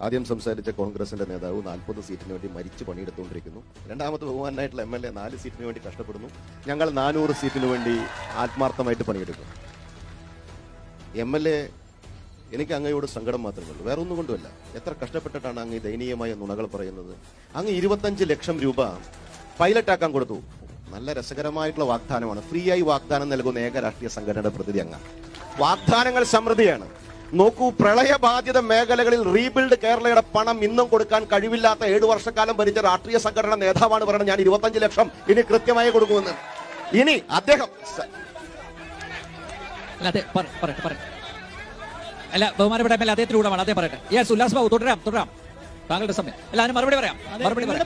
ആദ്യം സംസാരിച്ച കോൺഗ്രസിന്റെ നേതാവ് 40 സീറ്റിന് വേണ്ടി മരിച്ചു പണിയെടുത്തുകൊണ്ടിരിക്കുന്നു. രണ്ടാമത്തെ ബഹുമാനായിട്ടുള്ള MLA 4 സീറ്റിന് വേണ്ടി കഷ്ടപ്പെടുന്നു. ഞങ്ങൾ 400 സീറ്റിന് വേണ്ടി ആത്മാർത്ഥമായിട്ട് പണിയെടുക്കും. MLA, എനിക്ക് അങ്ങയോട് സങ്കടം മാത്രമേ ഉള്ളൂ, വേറെ ഒന്നും കൊണ്ടുമല്ല. എത്ര കഷ്ടപ്പെട്ടിട്ടാണ് അങ്ങ് ദയനീയമായ നുണകൾ പറയുന്നത്. അങ്ങ് 25 ലക്ഷം രൂപ പൈലറ്റാക്കാൻ കൊടുത്തു. നല്ല രസകരമായിട്ടുള്ള വാഗ്ദാനമാണ്. ഫ്രീ ആയി വാഗ്ദാനം നൽകുന്ന ഏക രാഷ്ട്രീയ സംഘടനയുടെ പ്രതിനിധി അങ്ങ്. വാഗ്ദാനങ്ങൾ സമൃദ്ധിയാണ്. നോക്കൂ, പ്രളയബാധിത മേഖലകളിൽ റീബിൽഡ് കേരളയുടെ പണം ഇന്നും കൊടുക്കാൻ കഴിവില്ലാത്ത 7 വർഷക്കാലം ഭരിച്ച രാഷ്ട്രീയ സംഘടന നേതാവാണ് പറയുന്നത് ഞാൻ 25 ലക്ഷം ഇനി കൃത്യമായി കൊടുക്കുമെന്ന്. ഇനി അദ്ദേഹം അല്ല, ബഹുമാനപ്പെട്ട MLA അദ്ദേഹത്തിലൂടെയാണ് അദ്ദേഹം പറയട്ടെ. യെസ്, ഉല്ലാസ് ബാബു തുടരാം. താങ്കളുടെ സമയം. എല്ലാവരും മറുപടി പറയാം. നിങ്ങളുടെ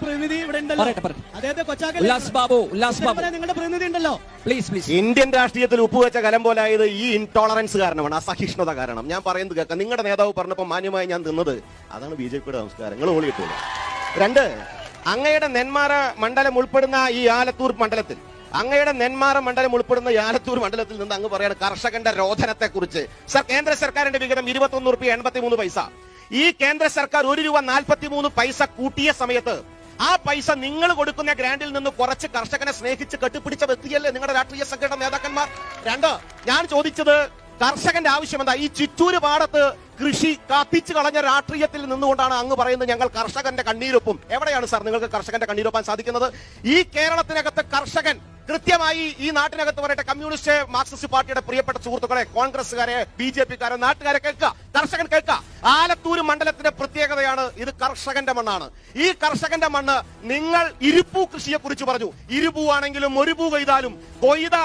പ്രതിനിധി ഉണ്ടല്ലോ. പ്ലീസ്. ഇന്ത്യൻ രാഷ്ട്രീയത്തിൽ ഉപ്പുവെച്ച കലം പോലായത് ഈ ഇൻടോളറൻസ് കാരണമാണ്, അസഹിഷ്ണുത കാരണം. ഞാൻ പറയുന്നത് കേൾക്കാം. നിങ്ങളുടെ നേതാവ് പറഞ്ഞപ്പോൾ മാന്യമായി ഞാൻ തിന്നത് അതാണ് BJPയുടെ സംസ്കാരം. നിങ്ങൾ ഓളിയിട്ടുള്ളൂ. 2, അങ്ങയുടെ നെന്മാറ മണ്ഡലം ഉൾപ്പെടുന്ന ഈ ആലത്തൂർ മണ്ഡലത്തിൽ നിന്ന് അങ്ങ് പറയാണ് കർഷകന്റെ രോധനത്തെ കുറിച്ച്. കേന്ദ്ര സർക്കാരിന്റെ വിഹിതം 21 രൂപ 83 പൈസ. ഈ കേന്ദ്ര സർക്കാർ 1 രൂപ 43 പൈസ കൂട്ടിയ സമയത്ത് ആ പൈസ നിങ്ങൾ കൊടുക്കുന്ന ഗ്രാൻഡിൽ നിന്ന് കുറച്ച് കർഷകനെ സ്നേഹിച്ച് കെട്ടിപ്പിടിച്ച വ്യക്തിയല്ലേ നിങ്ങളുടെ രാഷ്ട്രീയ സംഘടന നേതാക്കന്മാർ? 2, ഞാൻ ചോദിച്ചത് കർഷകന്റെ ആവശ്യം എന്താ? ഈ ചിറ്റൂര് പാടത്ത് കൃഷി കത്തിച്ചു കളഞ്ഞ രാഷ്ട്രീയത്തിൽ നിന്നുകൊണ്ടാണ് അങ്ങ് പറയുന്നത് ഞങ്ങൾ കർഷകന്റെ കണ്ണീരൊപ്പും. എവിടെയാണ് സാർ നിങ്ങൾക്ക് കർഷകന്റെ കണ്ണീരൊപ്പാൻ സാധിക്കുന്നത്? ഈ കേരളത്തിനകത്ത് കർഷകൻ കൃത്യമായി ഈ നാട്ടിനകത്ത് പറയട്ടെ, കമ്മ്യൂണിസ്റ്റ് മാർക്സിസ്റ്റ് പാർട്ടിയുടെ പ്രിയപ്പെട്ട സുഹൃത്തുക്കളെ, കോൺഗ്രസ്സുകാരെ, BJPക്കാരെ, നാട്ടുകാരെ കേൾക്കുക, കർഷകൻ കേൾക്കുക. ആലത്തൂർ മണ്ഡലത്തിന്റെ പ്രത്യേകതയാണ് ഇത് കർഷകന്റെ മണ്ണാണ്. ഈ കർഷകന്റെ മണ്ണ് നിങ്ങൾ ഇരുപൂ കൃഷിയെ കുറിച്ച് പറഞ്ഞു. ഇരുപൂവാണെങ്കിലും ഒരു പൂ കൊയ്ത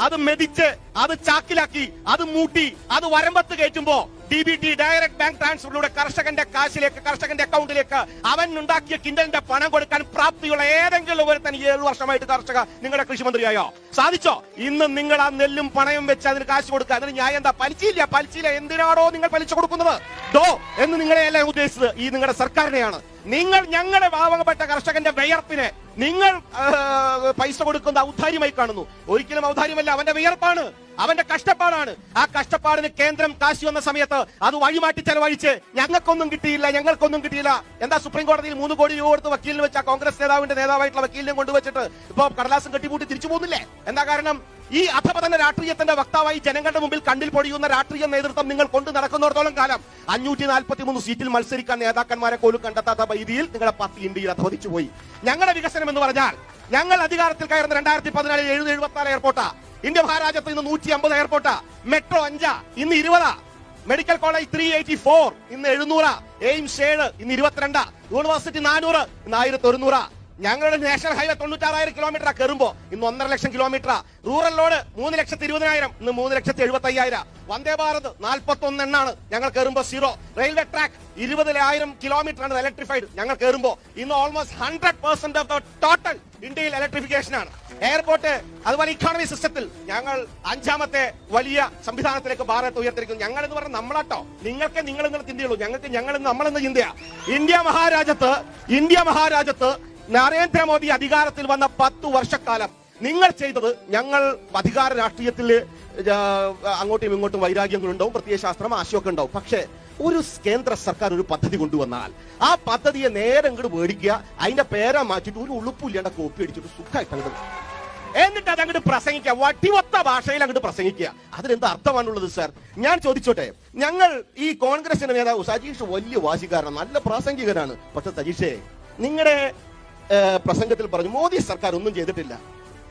അത് മെതിച്ച് അത് ചാക്കിലാക്കി അത് മൂട്ടി അത് വരമ്പത്ത് കയറ്റുമ്പോ DBT ഡയറക്ട് ബാങ്ക് ട്രാൻസ്ഫറിലൂടെ കർഷകന്റെ കാശിലേക്ക്, കർഷകന്റെ അക്കൗണ്ടിലേക്ക് അവൻ ഉണ്ടാക്കിയ കിൻഡലിന്റെ പണം കൊടുക്കാൻ പ്രാപ്തിയുള്ള ഏതെങ്കിലും ഒരുത്തൻ 7 വർഷമായിട്ട് കർഷക നിങ്ങളുടെ കൃഷിമന്ത്രിയായോ? സാധിച്ചോ? ഇന്ന് നിങ്ങൾ ആ നെല്ലും പണയം വെച്ച് അതിന് കാശ് കൊടുക്കുക. അതിന് ന്യായം എന്താ? പലിശയില്ല. എന്തിനാണോ നിങ്ങൾ പലിശ കൊടുക്കുന്നത്? എന്ന് നിങ്ങളെയല്ല ഉദ്ദേശിച്ചത്, ഈ നിങ്ങളുടെ സർക്കാരിനെയാണ്. നിങ്ങൾ ഞങ്ങളുടെ പാവപ്പെട്ട കർഷകന്റെ വിയർപ്പിനെ നിങ്ങൾ പൈസ കൊടുക്കുന്ന ഔദാര്യമായി കാണുന്നു. ഒരിക്കലും ഔദാര്യമല്ല, അവന്റെ വിയർപ്പാണ്, അവന്റെ കഷ്ടപ്പാടാണ്. ആ കഷ്ടപ്പാടിന് കേന്ദ്രം കാശ് വന്ന സമയത്ത് അത് വഴിമാറ്റി ചെലവഴിച്ച് ഞങ്ങൾക്കൊന്നും കിട്ടിയില്ല. എന്താ സുപ്രീം കോടതിയിൽ 3 കോടി രൂപ കൊടുത്ത് വക്കീലിന് വെച്ച കോൺഗ്രസ് നേതാവായിട്ടുള്ള വക്കീലിനെ കൊണ്ടുവച്ചിട്ട് ഇപ്പൊ കടലാസം കെട്ടിപൂട്ടി തിരിച്ചു പോകുന്നില്ലേ? എന്താ കാരണം? ഈ അധപതന രാഷ്ട്രീയത്തിന്റെ വക്താവായി ജനങ്ങളുടെ മുമ്പിൽ കണ്ണിൽ പൊടിയുന്ന രാഷ്ട്രീയ നേതൃത്വം നിങ്ങൾ കൊണ്ടു നടക്കുന്നിടത്തോളം കാലം 543 സീറ്റിൽ മത്സരിക്കാൻ നേതാക്കന്മാരെ പോലും കണ്ടെത്താത്ത രീതിയിൽ നിങ്ങളുടെ പാർട്ടി ഇന്ത്യയിൽ അധപതിച്ചു പോയി. ഞങ്ങളുടെ വികസനം എന്ന് പറഞ്ഞാൽ ഞങ്ങൾ അധികാരത്തിൽ കയറുന്ന 2014 74 എയർപോർട്ടാ. ഇന്ത്യ മഹാരാജ്യത്ത് ഇന്ന് 150 എയർപോർട്ടാ. മെട്രോ 5, ഇന്ന് 20. മെഡിക്കൽ കോളേജ് 384, ഇന്ന് 700. എയിംസ് 7, ഇന്ന് 22. യൂണിവേഴ്സിറ്റി 400, ഇന്ന് 1100. ഞങ്ങളുടെ നാഷണൽ ഹൈവേ 96,000 കിലോമീറ്റർ കയറുമ്പോ ഇന്ന് 1.5 ലക്ഷം കിലോമീറ്റർ. റൂറൽ റോഡ് 3,20,000, ഇന്ന് 3,75,000. വന്ദേ ഭാരത് 41 എണ്ണാണ് ഞങ്ങൾ കയറുമ്പോ 0. റെയിൽവേ ട്രാക്ക് 20,000 കിലോമീറ്റർ ആണ് ഇലക്ട്രിഫൈഡ് ഞങ്ങൾ കയറുമ്പോ. ഇന്ന് ഓൾമോസ്റ്റ് 100% ഓഫ് ദ ടോട്ടൽ ഇന്ത്യയിൽ ഇലക്ട്രിഫിക്കേഷൻ ആണ്. എയർപോർട്ട്, അതുപോലെ ഇക്കോണമി സിസ്റ്റത്തിൽ ഞങ്ങൾ 5ാമത്തെ വലിയ സംവിധാനത്തിലേക്ക് ഭാരത് ഉയർത്തിരിക്കുന്നു. ഞങ്ങൾ എന്ന് പറഞ്ഞാൽ നമ്മളാട്ടോ. നിങ്ങൾക്ക് നിങ്ങൾ ഇന്നലെ ചിന്തയുള്ളൂ, ഞങ്ങൾക്ക് നമ്മളെന്ന് ചിന്തയാ. ഇന്ത്യ മഹാരാജ്യത്ത് നരേന്ദ്രമോദി അധികാരത്തിൽ വന്ന 10 വർഷക്കാലം നിങ്ങൾ ചെയ്തത്, ഞങ്ങൾ അധികാര രാഷ്ട്രീയത്തിൽ അങ്ങോട്ടും ഇങ്ങോട്ടും വൈരാഗ്യങ്ങളുണ്ടാവും, പ്രത്യയശാസ്ത്രം, ആശയമൊക്കെ ഉണ്ടാവും. പക്ഷേ ഒരു കേന്ദ്ര സർക്കാർ ഒരു പദ്ധതി കൊണ്ടുവന്നാൽ ആ പദ്ധതിയെ നേരെ അങ്ങോട്ട് മേടിക്കുക, അതിന്റെ പേരാ മാറ്റിട്ട് ഒരു ഉളുപ്പില്ലാണ്ട് കോപ്പി അടിച്ചിട്ട് സുഖമായിട്ട് അങ്ങോട്ട് എന്നിട്ട് അതങ്ങോട്ട് പ്രസംഗിക്കുക, വട്ടിവത്ത ഭാഷയിൽ അങ്ങോട്ട് പ്രസംഗിക്കുക. അതിനെന്ത് അർത്ഥമാണുള്ളത് സാർ? ഞാൻ ചോദിച്ചോട്ടെ, ഞങ്ങൾ ഈ കോൺഗ്രസിന്റെ നേതാവ് സജീഷ് വലിയ വാശിക്കാരനാണ്, നല്ല പ്രാസംഗികനാണ്. പക്ഷെ സജീഷേ, നിങ്ങളുടെ പ്രസംഗത്തിൽ പറഞ്ഞു മോദി സർക്കാർ ഒന്നും ചെയ്തിട്ടില്ല.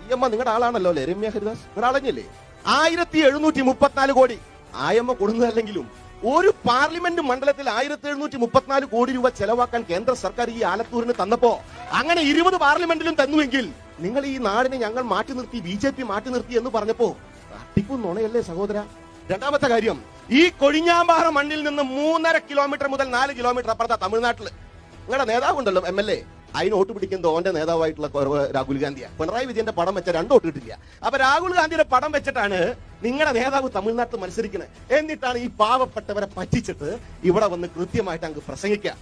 നിങ്ങളുടെ ആളാണല്ലോ അല്ലേ രമ്യ ഹരിദാസ്? നിങ്ങളുടെ ആളഞ്ഞല്ലേ? 1734 കോടി ആയമ്മ കൊടുക്കുന്നതല്ലെങ്കിലും ഒരു പാർലമെന്റ് മണ്ഡലത്തിൽ 1734 കോടി രൂപ ചെലവാക്കാൻ കേന്ദ്ര സർക്കാർ ഈ ആലത്തൂരിന് തന്നപ്പോ, അങ്ങനെ 20 പാർലമെന്റിലും തന്നുവെങ്കിൽ നിങ്ങൾ ഈ നാടിനെ ഞങ്ങൾ മാറ്റി നിർത്തി, BJP മാറ്റി നിർത്തി എന്ന് പറഞ്ഞപ്പോ അട്ടിപ്പും നുണയല്ലേ സഹോദര? രണ്ടാമത്തെ കാര്യം, ഈ കൊഴിഞ്ഞാമ്പാറ മണ്ണിൽ നിന്ന് 3.5 കിലോമീറ്റർ മുതൽ 4 കിലോമീറ്റർ അപ്പുറത്താ തമിഴ്നാട്ടില് നിങ്ങളുടെ നേതാവുണ്ടല്ലോ MLA, അതിന് വോട്ട് പിടിക്കുന്നത് ഓന്റെ നേതാവായിട്ടുള്ള രാഹുൽ ഗാന്ധിയാണ്. പിണറായി വിജയന്റെ പടം വെച്ച 2 വോട്ട് കിട്ടില്ല. അപ്പൊ രാഹുൽ ഗാന്ധിയുടെ പടം വെച്ചിട്ടാണ് നിങ്ങളുടെ നേതാവ് തമിഴ്നാട്ടിൽ മത്സരിക്കുന്നത്. എന്നിട്ടാണ് ഈ പാവപ്പെട്ടവരെ പറ്റിച്ചിട്ട് ഇവിടെ വന്ന് കൃത്യമായിട്ട് അങ്ങ് പ്രസംഗിക്കുക.